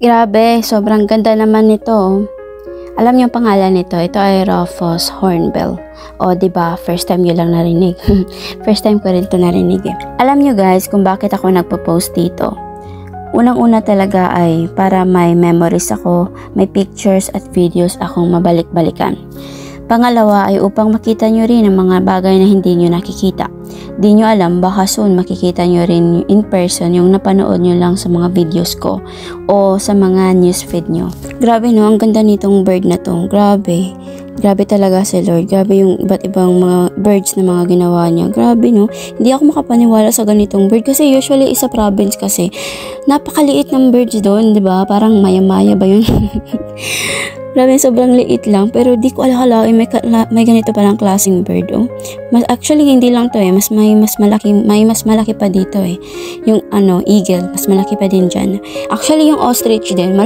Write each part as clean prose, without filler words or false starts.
Grabe, sobrang ganda naman nito. Alam niyo ang pangalan nito? Ito ay Rufous Hornbill. O, diba? First time nyo lang narinig. First time ko rin ito narinig eh. Alam niyo guys kung bakit ako nagpo-post dito. Unang-una talaga ay para may memories ako, may pictures at videos akong mabalik-balikan. Pangalawa ay upang makita nyo rin ang mga bagay na hindi nyo nakikita. Di nyo alam, baka soon makikita nyo rin in person yung napanood nyo lang sa mga videos ko o sa mga newsfeed nyo. Grabe no, ang ganda nitong bird na to. Grabe. Grabe talaga si Lord. Grabe yung iba't ibang mga birds na mga ginawa niya. Grabe no. Hindi ako makapaniwala sa ganitong bird kasi usually isa province kasi napakaliit ng birds doon, 'di ba? Parang maya-maya ba 'yun? Grabe, sobrang liit lang pero di ko alakalain may ganito palang klaseng bird oh. Actually hindi lang 'to eh. Mas malaki pa dito eh. Yung eagle, mas malaki pa din diyan. Actually yung ostrich din,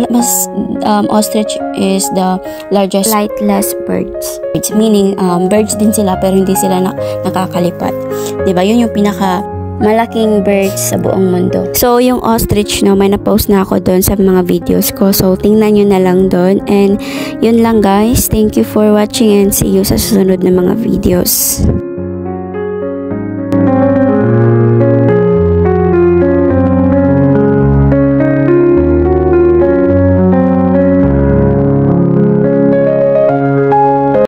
ostrich is the largest flightless birds. Meaning birds din sila pero hindi sila nakakalipat. 'Di ba? Yun yung pinaka malaking birds sa buong mundo. So, yung ostrich, no, may na-post na ako doon sa mga videos ko. So, tingnan nyo na lang doon. And, yun lang guys. Thank you for watching and see you sa susunod na mga videos.